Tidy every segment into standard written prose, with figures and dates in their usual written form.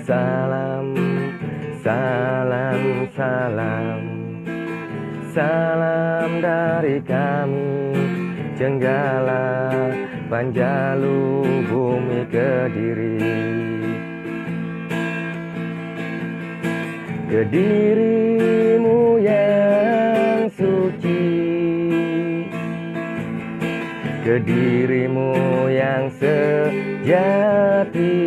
Salam, salam, salam, salam dari kami Jenggala, Panjalu, Bumi Kediri. Kedirimu yang suci, Kedirimu yang sejati.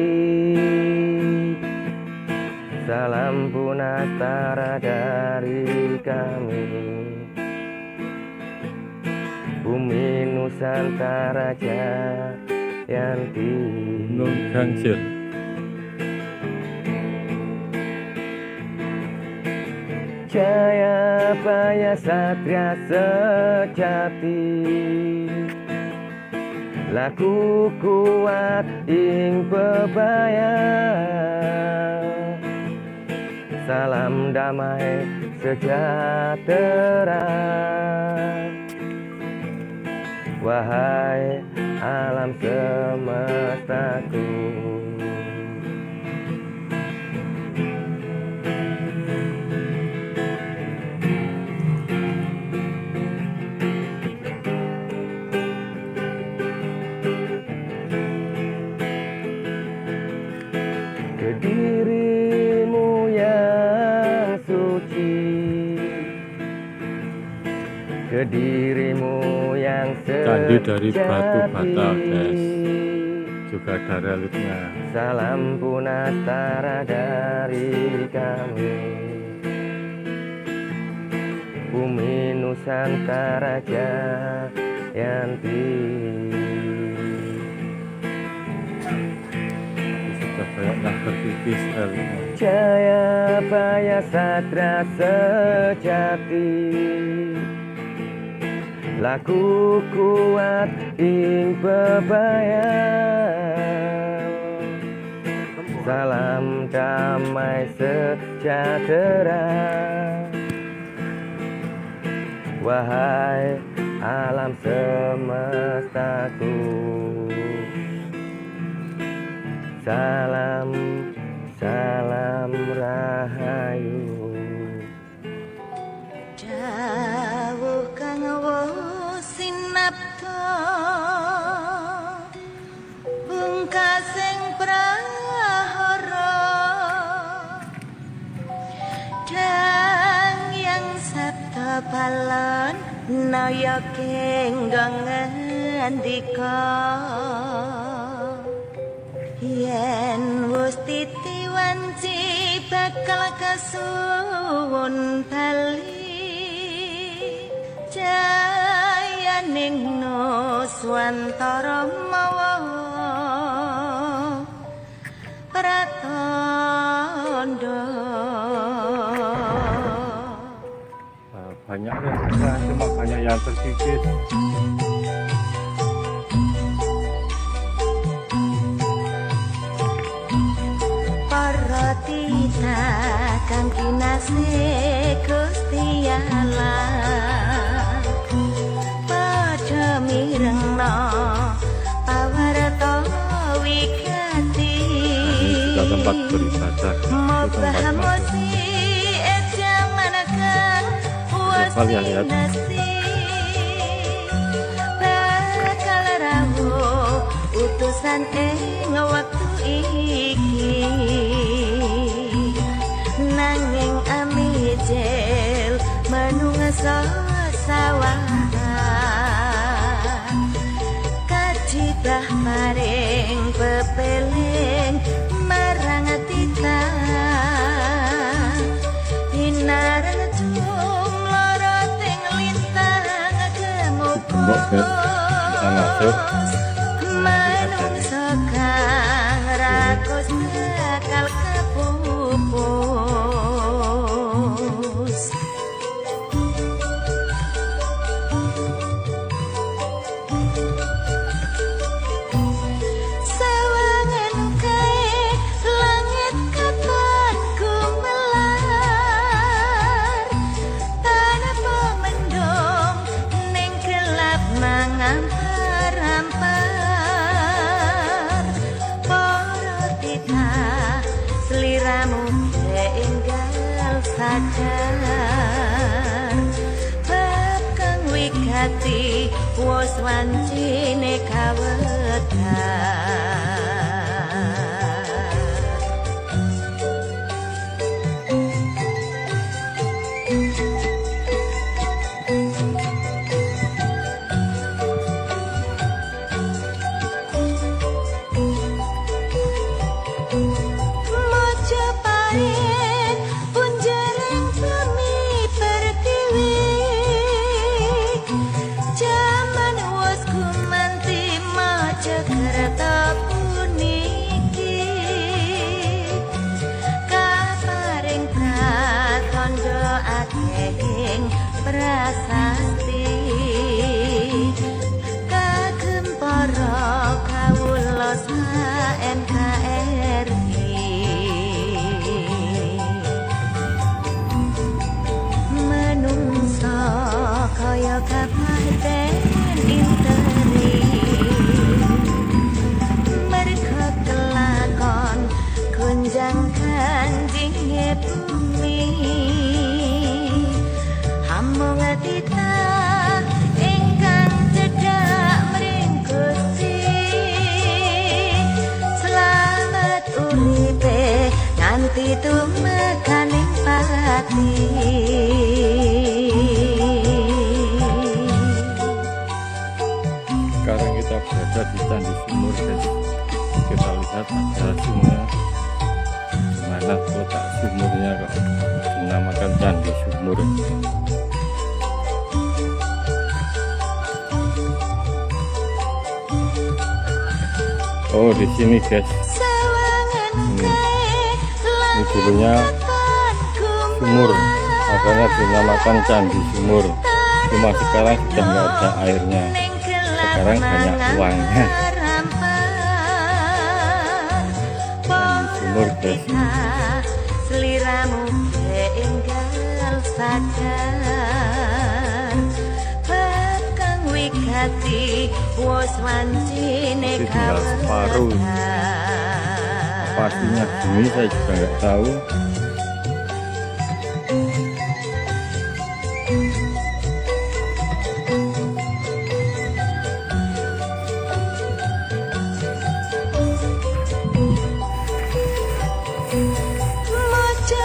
Salam Punastara dari kami, Bumi Nusantara Jayanti. Gunung Gangsil. Jaya Baya Satria sejati, laku kuat ing bebaya. Salam damai sejahtera, wahai alam semestaku. Kedirimu yang suci, Kedirimu yang Candi dari batu bata, sejati. guys. Juga ada reliefnya. Salam Punastara dari kami, Bumi Nusantara Jayanti. Sudah banyak yang terkikis reliefnya. Jaya Baya Satria sejati, laku kuat ing bebaya. Salam damai sejahtera, wahai alam semestaku. Salam, salam rahayu. Dawuh kang sinapta pungkasing prahara, dang yang sabda balon naya kenggong ngendika. Yen wis titiwanci bakal kasuwun bali, jayaning Nuswantara mawa pratandha. Banyak reliefnya, cuma banyak yang terkikis. Tita kang kinasih Gusti Allah, padha mirengna pawarta wigati. Ini juga tempat beribadah. Itu tempat Mobahamosi jaman kang wasinasi, bakal rawuh utusan ing waktu iki. Nanging amijel menungsa sawahan, kajibah maring pepeling marang tita. Hinarang jumloro ting lintang Tembok, guys. Bisa masuk. manungsa kang rakus bakal kepupus. Sawangan kae langit katon gumelar, tanpa mendung ning gelap mangampar-ampar. wigati wis wancine kawedhar. Majapahit punjering semi pertiwi, jaman wis gumanti Mojokerto puniki, kaparing pratandha akehing prasasti, kagem para kawula NKRI. Menungso kaya kapaten interi, merga kelakon kunjang kanjinge bumi, hamung titah ingkang cedhak mring Gusti, selamat uripe nganti tumekaning pati. Sekarang kita berada di Candi Sumur, guys. Kita lihat ada sungai, dimana letak sumurnya kok dinamakan Candi Sumur. Oh, di sini guys, ini dulunya sumur, makanya dinamakan Candi Sumur. Cuma sekarang sudah nggak ada airnya, sekarang banyak uangnya. Candi Sumur guys. Seliramu enggal sadar, bakang wigati wis wancine Masih tinggal separuh. Pastinya gini saya juga nggak tahu.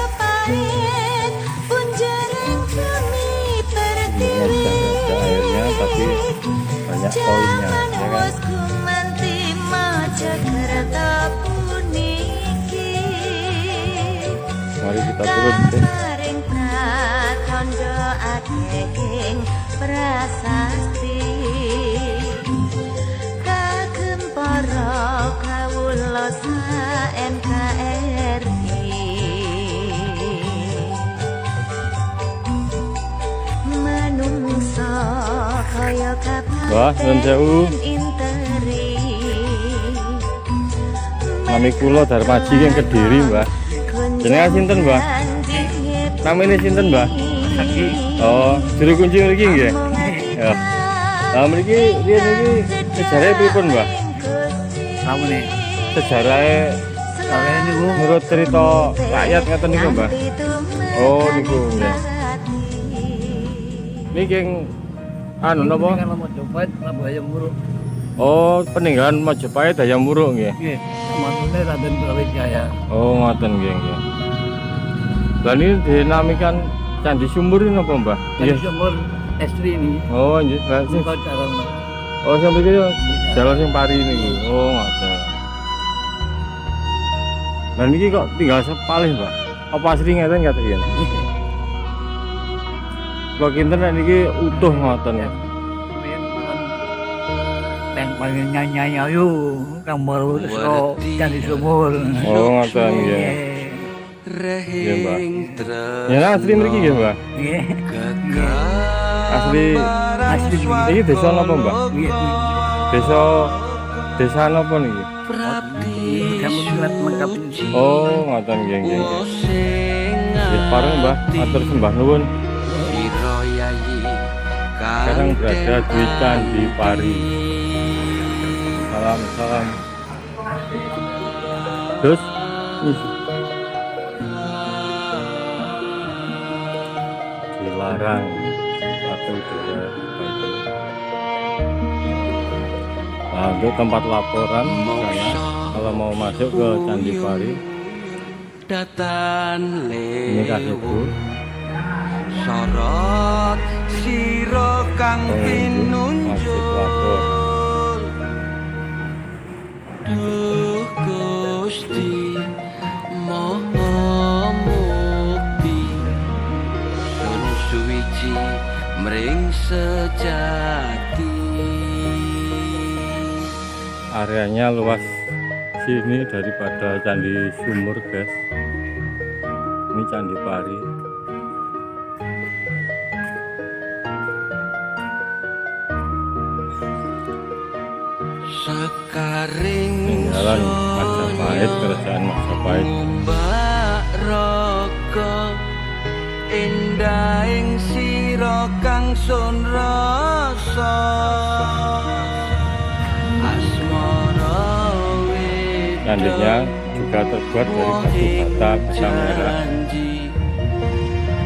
Majapahit punjering semi pertiwi, Ada airnya tapi banyak koinnya, ya kan? wis gumanti Mojokerto puniki, Mari kita turun guys. kaparing pratandha akehing prasasti, kagem para kawula NKRI. Menungso kaya Wah, nuwun sewu. interi, Nami kula Darmaji yang Kediri, Mbah. Jenengan sinten, Mbah? Namanya sinten, Mbah? Oh, juru kunci mriki nggih. Ya. Lah mriki riyen iki sejarahé pripun, Mbah? Kamu nih, Sejarahé kalian niku menurut cerita rakyat ngaten niku, Mbah. Oh, niku nggih. Niki anu napa? kalau mau coba labu ayam buruk. Oh, peninggalan Majapahit Hayam Wuruk nggih. Nggih, manune Raden Brawijaya. Oh, ngoten nggih nggih. Lah ini dinamakan Candi Sumur ini apa, Mbah? Jadi sumur estri ini, Oh, nggih. Lah sing bukan cara oh sampai iki jalan sing pari niku. Oh, ngoten. Lah niki kok tinggal sepalih, Mbak? Apa asli ngeten kata yen? Kok kinten nek niki utuh ngoten ya. yang paling nyanyi ayu gambar so Candi Sumur. Oh, ngoten nggih. Nggih, Mbak. Ya asli mriki nggih, Mbak. Nggih. Asli Asli iki desa napa, Mbak? nggih. Desa napa niki? Kamu lihat lengkap ini. Oh, ngoten nggih nggih. Nggih, pareng Mbah, matur sembah nuwun. Sekarang berada di Candi Pari. Salam salam. Terus dilarang atau tidak Nah, untuk tempat laporan sana kalau mau masuk ke Candi Pari datan ini kasihku sorot sira kang Masjid Lapor. Duh Gusti Maha Mukti sun suwiji mring sejati. Areanya luas sini daripada Candi Sumur, guys. Ini Candi Pari. Sekaring Tinggalan Majapahit, kerajaan Majapahit. Mbak Raka endahing sira kang sun rasa asmara Candinya juga terbuat dari batu bata bisa merah.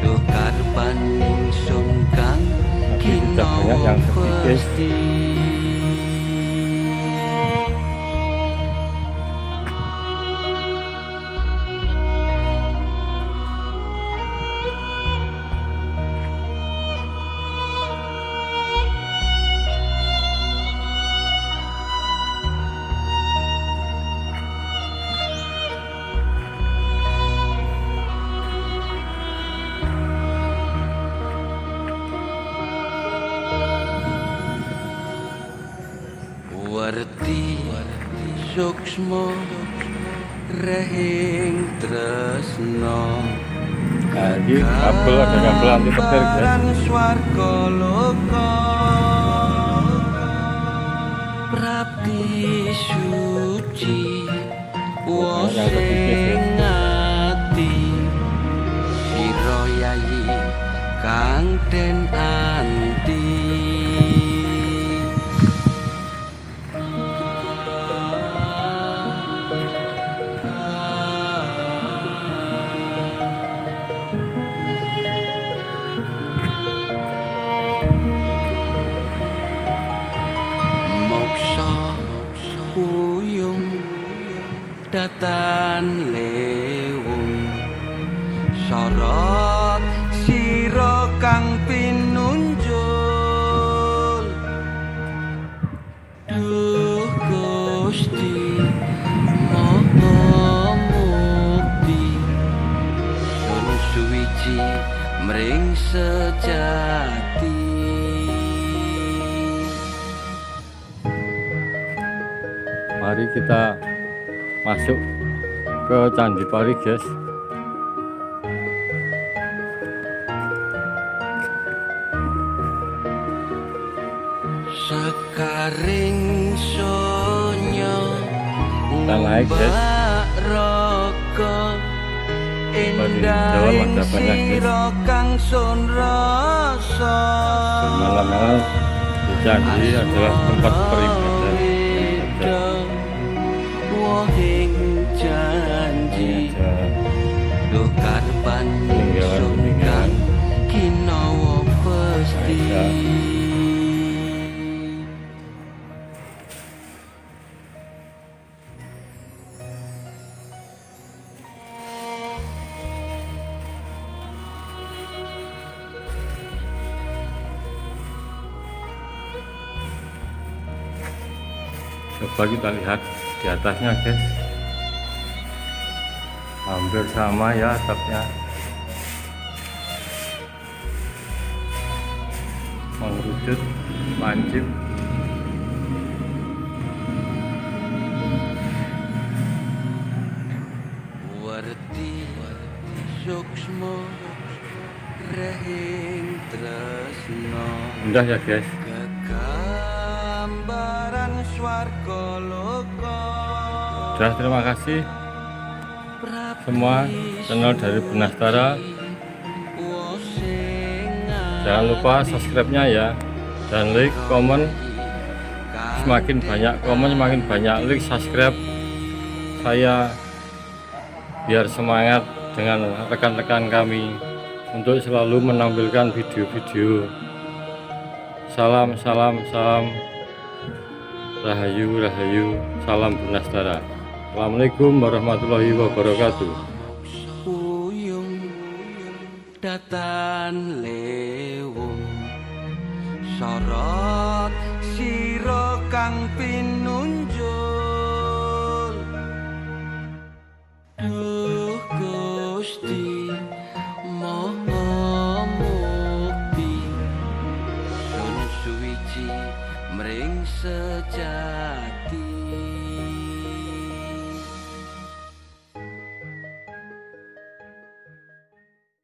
Dokar paning sun kang Tapi sudah banyak yang terkikis. Warti suksma rahing tresna Nah, ini kabel, ada kabel anti petir, guys. swarga loka prapti suci Yang terkikis, ya. wosing ati sira yayi kang den anti. Kuyung datan lewung sorot sira kang pinunjul. Duh Gusti Maha Mukti sun suwiji mring sejati. Mari kita masuk ke Candi Pari, guys. Sekaring sonyo Kita naik, guys. Raka Di dalam ada banyak, guys. kang sun rasa Malam-malam di Candi adalah tempat peribadah. wahing janji dokar paning sun kang kinawa pesti. Coba kita lihat di atasnya, guys. Hampir sama ya atapnya. Mengerucut lancip. Warti suksma rahing tresna Indah ya, guys. kegambaran swarga loka. Sudah, terima kasih semua channel dari Bunastara. Jangan lupa subscribe-nya ya, dan like, komen. Semakin banyak komen, semakin banyak like, subscribe saya, biar semangat dengan rekan-rekan kami untuk selalu menampilkan video-video. Salam, salam, salam Rahayu, rahayu, salam Bunastara. Assalamualaikum warahmatullahi wabarakatuh. Uyung datan lewung sorot sira kang pin